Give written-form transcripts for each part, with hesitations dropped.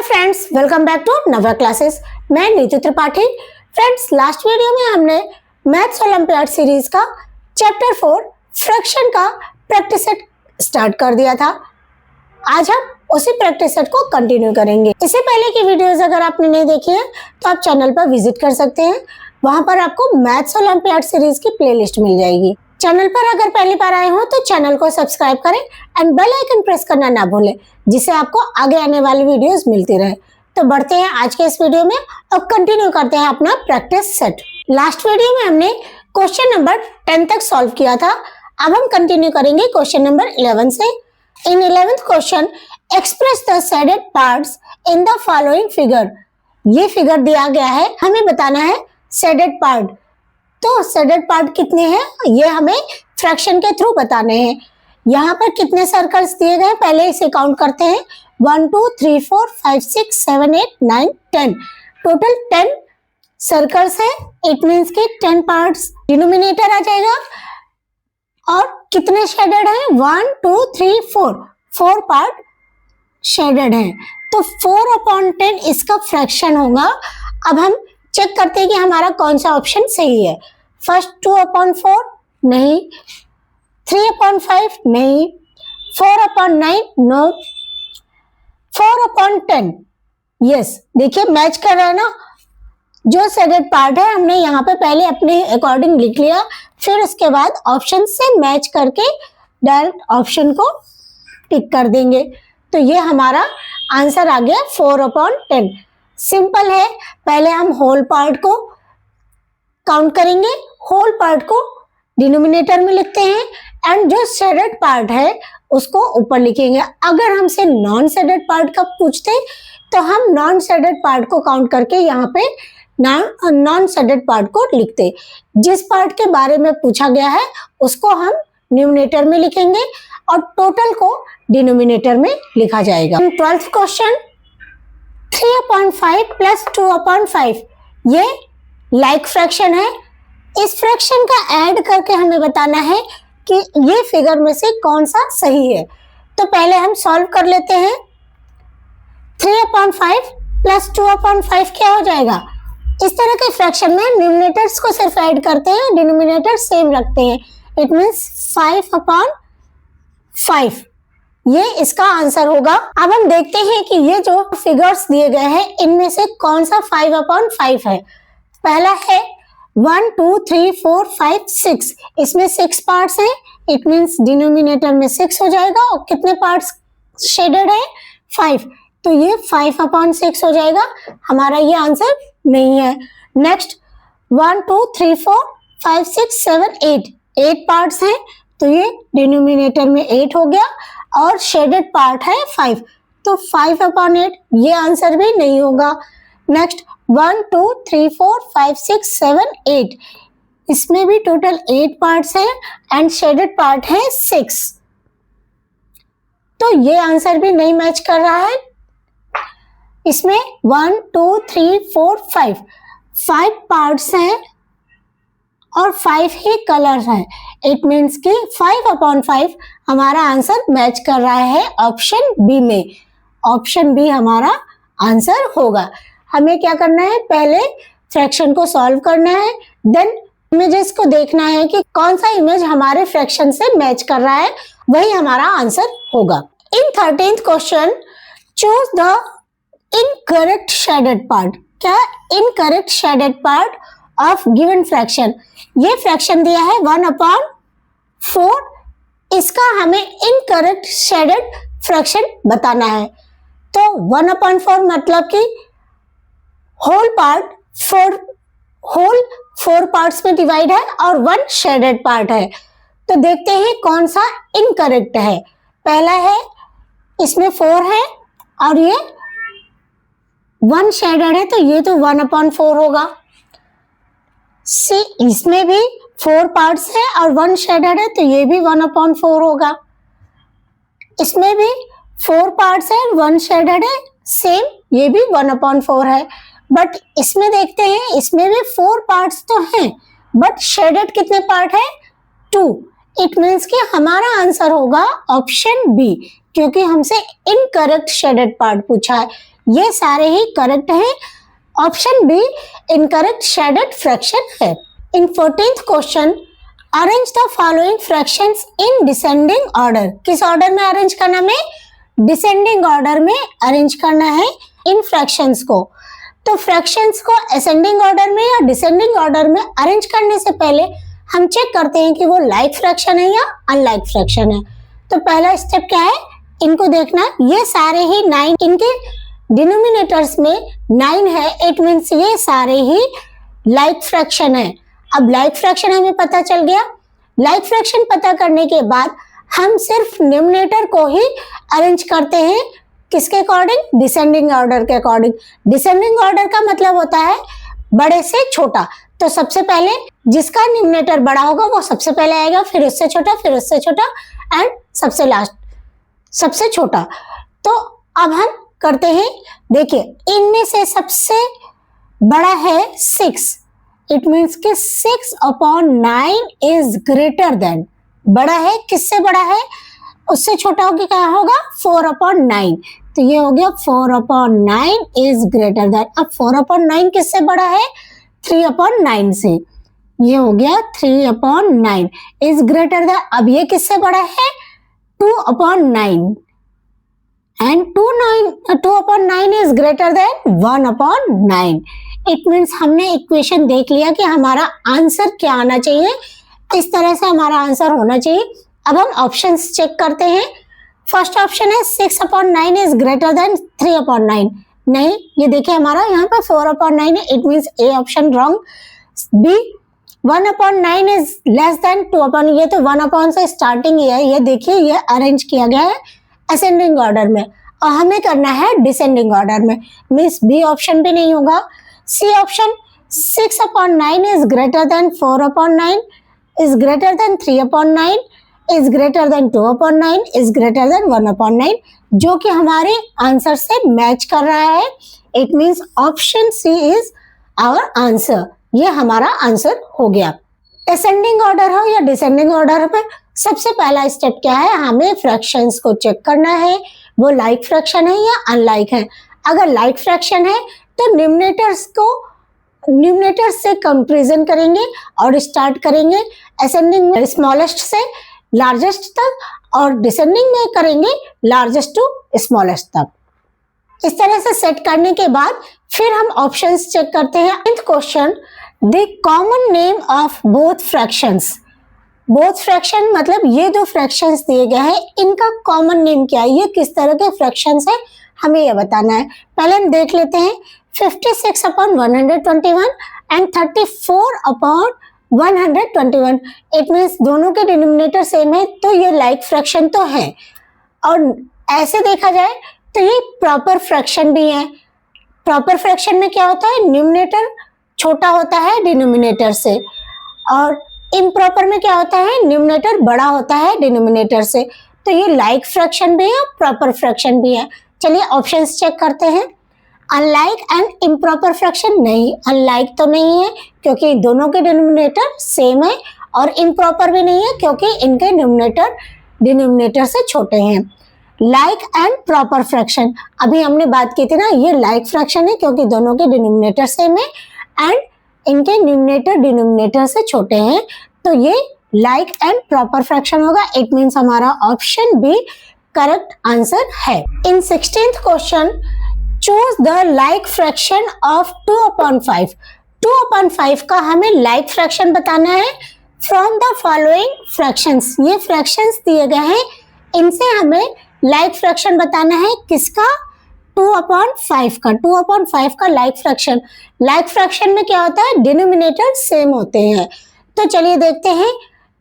Hi friends, welcome back to Navya Classes. मैं Neetu Tripathi. Friends, last video में हमने मैथ्स ओलंपियाड सीरीज का चैप्टर 4 फ्रैक्शन का प्रैक्टिस सेट स्टार्ट कर दिया था। आज हम उसी प्रैक्टिस सेट को कंटिन्यू करेंगे। इससे पहले की वीडियोस अगर आपने नहीं देखी है तो आप चैनल पर विजिट कर सकते हैं। वहां पर आपको मैथ्स ओलंपियाड सीरीज की प्लेलिस्ट मिल जाएगी। चैनल पर अगर पहली बार आए हो तो चैनल को सब्सक्राइब करें एंड बेल आइकन प्रेस करना ना भूलें, जिससे आपको आगे आने वाली वीडियोस मिलती रहे। तो बढ़ते हैं आज के इस वीडियो में और कंटिन्यू करते हैं अपना प्रैक्टिस सेट। लास्ट वीडियो में हमने क्वेश्चन नंबर 10 तक सॉल्व किया था। अब हम कंटिन्यू करेंगे क्वेश्चन नंबर 11 से। इन 11th question, express the shaded parts in the following figure. ये फिगर दिया गया है, हमें बताना है शेडेड पार्ट। तो शेडेड पार्ट कितने हैं ये हमें फ्रैक्शन के थ्रू बताने हैं। यहाँ पर कितने सर्कल्स दिए गए, पहले इसे काउंट करते हैं। 1 2 3 4 5 6 7 8 9 10, टोटल 10 सर्कल्स है। इट मीन्स के 10 पार्ट्स डिनोमिनेटर आ जाएगा। और कितने शेडेड हैं? 1 2 3 4 पार्ट शेडेड है। तो 4/10 इसका फ्रैक्शन होगा। अब हम चेक करते हैं कि हमारा कौन सा ऑप्शन सही है। फर्स्ट 2/4 नहीं, 3/5 नहीं, 4/9 नो, 4/10 यस। देखिए मैच कर रहा है ना। जो शेडेड पार्ट है हमने यहाँ पे पहले अपने अकॉर्डिंग लिख लिया, फिर उसके बाद ऑप्शन से मैच करके डायरेक्ट ऑप्शन को टिक कर देंगे। तो ये हमारा आंसर आ गया 4/10। सिंपल है। पहले हम होल पार्ट को काउंट करेंगे, होल पार्ट को डिनोमिनेटर में लिखते हैं एंड जो शेडेड पार्ट है उसको ऊपर लिखेंगे। अगर हमसे नॉन शेडेड पार्ट का पूछते तो हम नॉन शेडेड पार्ट को काउंट करके यहाँ पे नॉन शेडेड पार्ट को लिखते। जिस पार्ट के बारे में पूछा गया है उसको हम न्यूमरेटर में लिखेंगे और टोटल को डिनोमिनेटर में लिखा जाएगा। 12th क्वेश्चन, 3/5 प्लस 2/5 ये लाइक फ्रैक्शन है। इस फ्रैक्शन का ऐड करके हमें बताना है कि ये फिगर में से कौन सा सही है। तो पहले हम सॉल्व कर लेते हैं। 3/5 प्लस 2/5 क्या हो जाएगा? इस तरह के फ्रैक्शन में न्यूमरेटर्स को सिर्फ ऐड करते हैं, डिनोमिनेटर सेम रखते हैं। इट मीन्स 5/5 ये इसका आंसर होगा। अब हम देखते हैं कि ये जो फिगर्स दिए गए हैं इनमें से कौन सा 5/5 है। पहला है 1 2 3 4 5 6, इसमें 6 पार्ट्स हैं। इट मीन्स डिनोमिनेटर में 6 हो जाएगा। और कितने पार्ट्स शेडेड है? 5। तो ये 5/6 हो जाएगा। हमारा ये आंसर नहीं है। नेक्स्ट 1 2 3 4 5 6 7 8 पार्ट्स हैं। तो ये डिनोमिनेटर में 8 हो गया और शेडेड पार्ट है 5। तो 5/8 ये आंसर भी नहीं होगा। नेक्स्ट 1 2 3 4 5 6 7 8, इसमें भी टोटल 8 पार्ट्स हैं एंड शेडेड पार्ट है 6। तो ये आंसर भी नहीं मैच कर रहा है। इसमें 1 2 3 4 5 पार्ट्स हैं और 5 ही कलर्स हैं। इट मीन्स कि 5/5 हमारा आंसर मैच कर रहा है ऑप्शन बी में। ऑप्शन बी हमारा आंसर होगा। हमें क्या करना है? पहले फ्रैक्शन को सॉल्व करना है, देन इमेजेस को देखना है कि कौन सा इमेज हमारे फ्रैक्शन से मैच कर रहा है, वही हमारा आंसर होगा। In 13th question, choose the incorrect shaded part. क्या incorrect shaded part of given fraction? ये फ्रैक्शन दिया है 1/4, इसका हमें इनकरेक्ट शेडेड फ्रैक्शन बताना है। तो 1/4 मतलब कि होल पार्ट 4 पार्ट्स में डिवाइड है और 1 शेडेड पार्ट है। तो देखते हैं कौन सा इनकरेक्ट है। पहला है, इसमें 4 है और ये 1 शेडेड है, तो ये तो 1/4 होगा। सी, इसमें भी 4 पार्ट्स है और 1 शेडेड है, तो ये भी 1/4 होगा। इसमें भी 4 पार्ट्स है, 1 शेडेड है, सेम ये भी 1/4 है। बट इसमें देखते हैं, इसमें भी 4 पार्ट्स तो हैं बट शेडेड कितने पार्ट है? 2। इट मीन्स कि हमारा आंसर होगा ऑप्शन बी, क्योंकि हमसे इनकरेक्ट शेडेड पार्ट पूछा है। ये सारे ही करेक्ट हैं। Option B incorrect shaded fraction है। In 14th question, arrange the following fractions in descending order. किस ऑर्डर में अरेंज करना है? डिसेंडिंग ऑर्डर में अरेंज करना है इन फ्रैक्शंस को। तो फ्रैक्शंस को असेंडिंग ऑर्डर में या डिसेंडिंग ऑर्डर में अरेंज करने से पहले हम चेक करते हैं कि वो लाइक फ्रैक्शन है या अनलाइक फ्रैक्शन है। तो पहला स्टेप क्या है? इनको देखना, ये सारे ही 9, इनके डिनोमिनेटर्स में 9 है, इट मीन्स ये सारे ही लाइक फ्रैक्शन है। अब लाइक फ्रैक्शन हमें पता चल गया। लाइक फ्रैक्शन पता करने के बाद हम सिर्फ न्यूमरेटर को ही अरेंज करते हैं, किसके अकॉर्डिंग? डिसेंडिंग ऑर्डर के अकॉर्डिंग। डिसेंडिंग ऑर्डर का मतलब होता है बड़े से छोटा। तो सबसे पहले जिसका न्यूमरेटर बड़ा होगा वो सबसे पहले आएगा, फिर उससे छोटा, फिर उससे छोटा एंड सबसे लास्ट सबसे छोटा। तो अब हम करते हैं, देखिए इनमें से सबसे बड़ा है 6, इट मीन्स कि 6/9 इज ग्रेटर देन, बड़ा है, किससे बड़ा है? उससे छोटा होगा क्या होगा? 4/9। तो ये हो गया 4/9 इज ग्रेटर देन। अब 4/9 किससे बड़ा है? 3/9 से। ये हो गया 3/9 इज ग्रेटर देन। अब ये किससे बड़ा है? 2/9 and 2/9 is greater than 1/9। It means हमने इक्वेशन देख लिया कि हमारा आंसर क्या आना चाहिए, इस तरह से हमारा आंसर होना चाहिए। अब हम ऑप्शंस चेक करते हैं। फर्स्ट ऑप्शन है 6/9 इज ग्रेटर देन 3/9। नहीं, ये देखिए हमारा यहाँ पर 4/9 है, it means A option wrong. B 1/9 is less than 2/, ये तो 1 से स्टार्टिंग ही है। ये देखिए ये अरेंज किया गया है असेंडिंग ऑर्डर में और हमें करना है डिसेंडिंग ऑर्डर में, मीन्स बी ऑप्शन भी नहीं होगा। C option 6/9 is greater than 4/9 is greater than 3/9 is greater than 2/9 is greater than 1/9, जो कि हमारे आंसर से मैच कर रहा है। It means option C is our answer. ये हमारा आंसर हो गया। असेंडिंग ऑर्डर हो या डिसेंडिंग ऑर्डर पे सबसे पहला स्टेप क्या है? हमें फ्रैक्शंस को चेक करना है, वो लाइक फ्रैक्शन है या अनलाइक है। अगर लाइक फ्रैक्शन है तो न्यूमरेटर से कंपैरिजन करेंगे और स्टार्ट करेंगे असेंडिंग में स्मॉलेस्ट से लार्जेस्ट तक और डिसेंडिंग में करेंगे लार्जेस्ट टू स्मॉलेस्ट तक। इस तरह से सेट करने के बाद फिर हम ऑप्शंस चेक करते हैं। 9th question, the common name of both fractions. Both fraction मतलब ये दो फ्रैक्शंस दिए गए हैं, इनका कॉमन नेम क्या है, ये किस तरह के फ्रैक्शंस है, हमें ये बताना है। पहले हम देख लेते हैं 56/121 एंड 34/121। इट मीन्स दोनों के डिनोमिनेटर सेम है, तो ये लाइक फ्रैक्शन तो है। और ऐसे देखा जाए तो ये प्रॉपर फ्रैक्शन भी है। प्रॉपर फ्रैक्शन में क्या होता है? न्यूमरेटर छोटा होता है डिनोमिनेटर से, और इम्प्रॉपर में क्या होता है? न्यूमरेटर बड़ा होता है डिनोमिनेटर से। तो ये लाइक फ्रैक्शन भी है, प्रॉपर फ्रैक्शन भी है। चलिए ऑप्शंस चेक करते हैं। अनलाइक एंड इम्प्रॉपर फ्रैक्शन, नहीं अनलाइक तो नहीं है क्योंकि दोनों के डिनोमिनेटर सेम है, और इम्प्रॉपर भी नहीं है क्योंकि इनके न्यूमरेटर डिनोमिनेटर से छोटे हैं। लाइक एंड प्रॉपर फ्रैक्शन, अभी हमने बात की थी ना, ये लाइक फ्रैक्शन है क्योंकि दोनों के डिनोमिनेटर सेम है एंड इनके न्यूमरेटर डिनोमिनेटर से छोटे हैं, तो ये लाइक एंड प्रॉपर फ्रैक्शन होगा। इट मीन्स हमारा ऑप्शन बी करेक्ट आंसर है। इन 16th question, choose the like fraction of 2/5। 2/5 का हमें लाइक फ्रैक्शन बताना है फ्रॉम द फॉलोइंग फ्रैक्शंस। ये फ्रैक्शंस दिए गए हैं, इनसे हमें लाइक फ्रैक्शन बताना है। किसका? 2/5 का। 2/5 का लाइक फ्रैक्शन। लाइक फ्रैक्शन में क्या होता है? डिनोमिनेटर सेम होते हैं। तो चलिए देखते हैं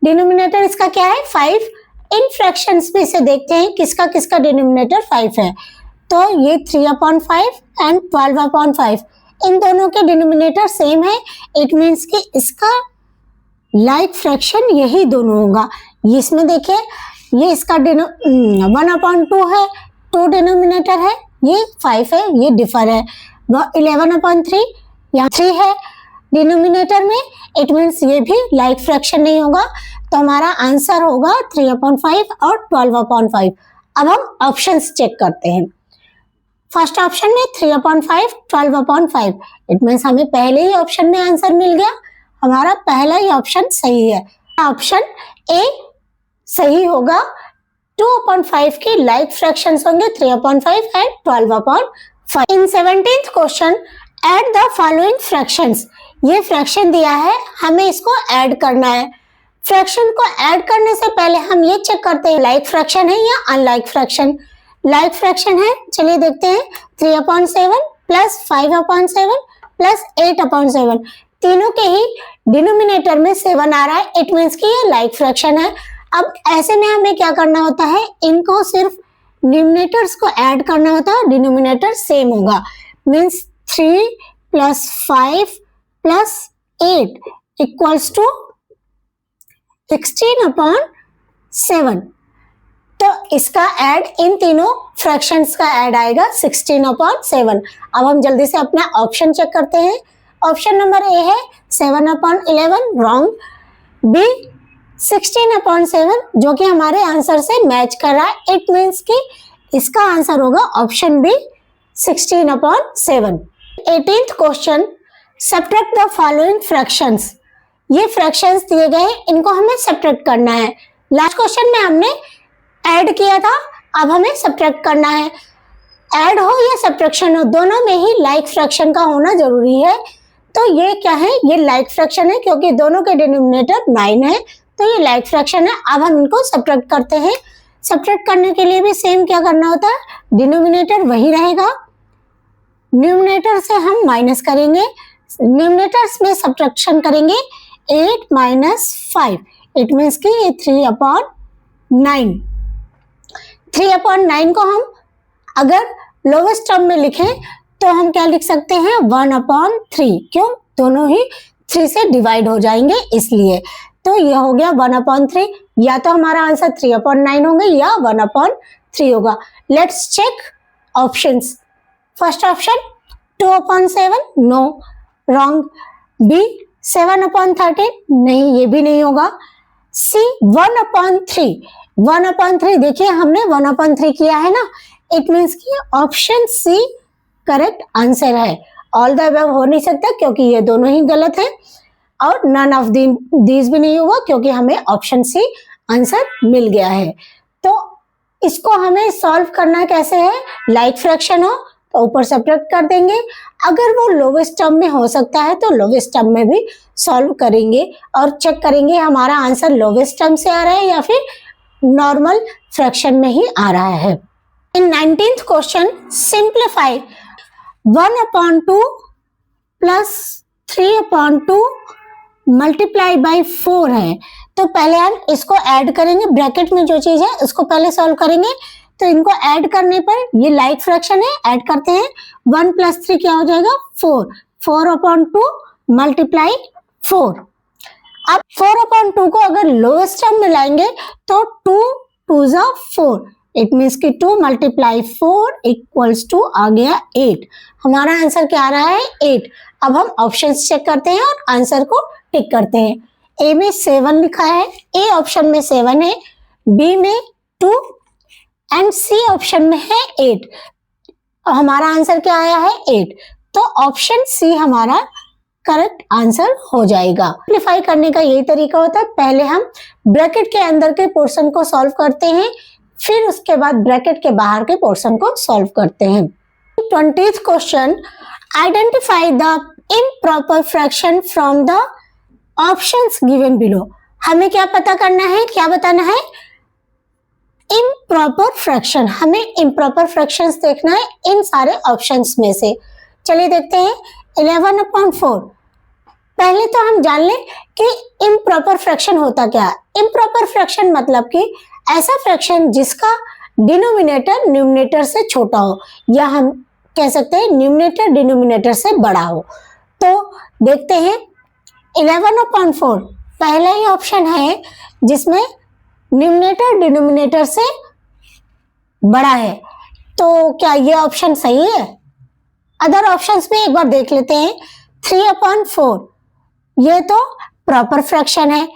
डिनोमिनेटर इसका क्या है? 5। इन फ्रैक्शंस में से देखते हैं किसका किसका डिनोमिनेटर 5 है। तो ये 3/5 एंड 12/5, इन दोनों के डिनोमिनेटर सेम है। इट मीन्स कि इसका लाइक फ्रैक्शन यही दोनों होगा। इसमें देखिए ये इसका 1/2 है, 2 डिनोमिनेटर है, ये 5 है, ये डिफर है। 11/3 यहाँ 3 है डिनोमिनेटर में, इट मीन्स ये भी लाइक फ्रैक्शन नहीं होगा। तो हमारा आंसर होगा 3/5 और 12/5। अब हम ऑप्शंस चेक करते हैं। फर्स्ट ऑप्शन में 3/5 12/5, इट मीन्स हमें पहले ही ऑप्शन में आंसर मिल गया, हमारा पहला ही ऑप्शन सही है, ऑप्शन ए सही होगा। 2/5 की लाइक फ्रैक्शंस होंगे 3/5 and 12/5। In 17th question add the following fractions, ये फ्रैक्शन दिया है, हमें इसको ऐड करना है। फ्रैक्शन को ऐड करने से पहले हम ये चेक करते हैं लाइक फ्रैक्शन है या अनलाइक फ्रैक्शन। लाइक फ्रैक्शन है, चलिए देखते हैं, 3/7 प्लस 5/7 प्लस 8/7, तीनों के ही डिनोमिनेटर में 7 आ रहा है, इट मीन्स कि ये लाइक फ्रैक्शन है। अब ऐसे में हमें क्या करना होता है, इनको सिर्फ डिनोमिनेटर्स को ऐड करना होता है, डिनोमिनेटर सेम होगा, means 3 plus 5 plus 8 equals to 16/7। तो इसका ऐड, इन तीनों फ्रैक्शंस का ऐड आएगा 16/7। अब हम जल्दी से अपना ऑप्शन चेक करते हैं। ऑप्शन नंबर ए है 7/11, रॉन्ग। बी 16/7 जो कि हमारे आंसर से मैच कर रहा है, इट मीन्स कि इसका आंसर होगा option B 16/7। 18th question, subtract the following fractions, ये फ्रैक्शंस दिए गए हैं, इनको हमें सब्ट्रैक्ट करना है। लास्ट क्वेश्चन में हमने ऐड किया था, अब हमें सब्ट्रैक्ट करना है। ऐड हो या सब्ट्रैक्शन हो, दोनों में ही लाइक फ्रैक्शन का होना जरूरी है। तो ये क्या है, ये लाइक फ्रैक्शन है क्योंकि दोनों के डिनोमिनेटर 9 है, तो ये लाइक फ्रैक्शन है। अब हम इनको सब्ट्रैक्ट करते हैं। सब्ट्रैक्ट करने के लिए भी सेम क्या करना होता है, डिनोमिनेटर वही रहेगा, न्यूमरेटर से हम माइनस करेंगे, न्यूमरेटर्स में सब्ट्रैक्शन करेंगे 8 माइनस 5, इट मीन्स कि ये 3/9। 3/9 को हम अगर लोवेस्ट टर्म में लिखें तो हम क्या लिख सकते हैं, 1/3, क्यों, दोनों ही 3 से डिवाइड हो जाएंगे इसलिए। तो ये हो गया 1/3, या तो हमारा आंसर 3/9 होगा या 1/3 होगा। Let's check options. First option 2/7, no, wrong. B 7/13, नहीं, ये भी नहीं होगा। सी 1/3, 1/3, देखिए हमने 1/3 किया है ना, इट मीन्स कि ऑप्शन सी करेक्ट आंसर है। ऑल द अबव हो नहीं सकता क्योंकि ये दोनों ही गलत है, और नन ऑफ दीज भी नहीं होगा क्योंकि हमें ऑप्शन सी आंसर मिल गया है। तो इसको हमें सॉल्व करना कैसे है, लाइक फ्रैक्शन हो तो ऊपर सब्ट्रैक्ट कर देंगे, अगर वो लोवेस्ट टर्म में हो सकता है तो लोवेस्ट टर्म में भी सॉल्व करेंगे और चेक करेंगे हमारा आंसर लोवेस्ट टर्म से आ रहा है या फिर नॉर्मल फ्रैक्शन में ही आ रहा है। इन 19th question, simplify 1/2 plus 3/2 multiply by 4 है, तो पहले हम इसको ऐड करेंगे, ब्रैकेट में जो चीज है उसको पहले सॉल्व करेंगे। तो इनको ऐड करने पर ये लाइक फ्रैक्शन है, ऐड करते हैं, 1 प्लस 3 क्या हो जाएगा, 4, 4/2 मल्टीप्लाई 4। अब 4/2 को अगर लोएस्ट टर्म में लाएंगे तो 2 2 4, इट मीन्स कि 2 मल्टीप्लाई 4 इक्वल्स टू आ गया 8। हमारा आंसर क्या आ रहा है, 8। अब हम ऑप्शंस चेक करते हैं और आंसर को टिक करते हैं। ए में 7 लिखा है, ए ऑप्शन में 7 है, बी में 2 एंड सी ऑप्शन में है 8। हमारा आंसर क्या आया है, 8। तो ऑप्शन सी हमारा करेक्ट आंसर हो जाएगा। सिंप्लीफाई करने का यही तरीका होता है, पहले हम ब्रैकेट के अंदर के पोर्शन को सॉल्व करते हैं, फिर उसके बाद ब्रैकेट के बाहर के पोर्शन को सॉल्व करते हैं। 20th question, identify the improper fraction from the options given below. हमें क्या पता करना है, क्या बताना है, इम्प्रॉपर फ्रैक्शन। हमें इम्प्रॉपर फ्रैक्शंस देखना है इन सारे ऑप्शंस में से। चलिए देखते हैं, 11/4। पहले तो हम जान लें कि इम्प्रॉपर फ्रैक्शन होता क्या है। इम्प्रॉपर फ्रैक्शन मतलब कि ऐसा फ्रैक्शन जिसका डिनोमिनेटर न्यूमरेटर से छोटा हो, या हम कह सकते हैं न्यूमरेटर डिनोमिनेटर से बड़ा हो। तो देखते हैं 11/4 पहला ही ऑप्शन है जिसमें न्यूमरेटर डिनोमिनेटर से बड़ा है, तो क्या ये ऑप्शन सही है? अदर ऑप्शंस में एक बार देख लेते हैं। 3/4 ये तो प्रॉपर फ्रैक्शन है,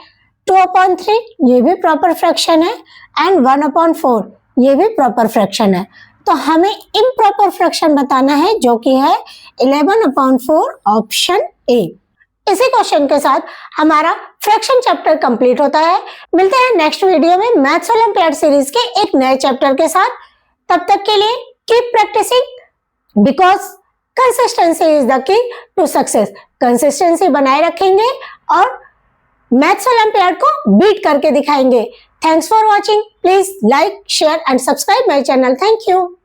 2/3 ये भी प्रॉपर फ्रैक्शन है, एंड 1/4 ये भी प्रॉपर फ्रैक्शन है। तो हमें इम्प्रॉपर फ्रैक्शन बताना है जो कि है 11/4 ऑप्शन ए। इसी क्वेश्चन के साथ हमारा फ्रैक्शन चैप्टर कंप्लीट होता है। मिलते हैं नेक्स्ट वीडियो में मैथ्स ओलंपियाड सीरीज के एक नए चैप्टर के साथ। तब तक के लिए keep practising because consistency is the key to success. Consistency बनाए रखेंगे और मैथ्स ओलंपियाड को बीट करके दिखाएंगे। Thanks for watching. Please like, share and subscribe my channel. Thank you.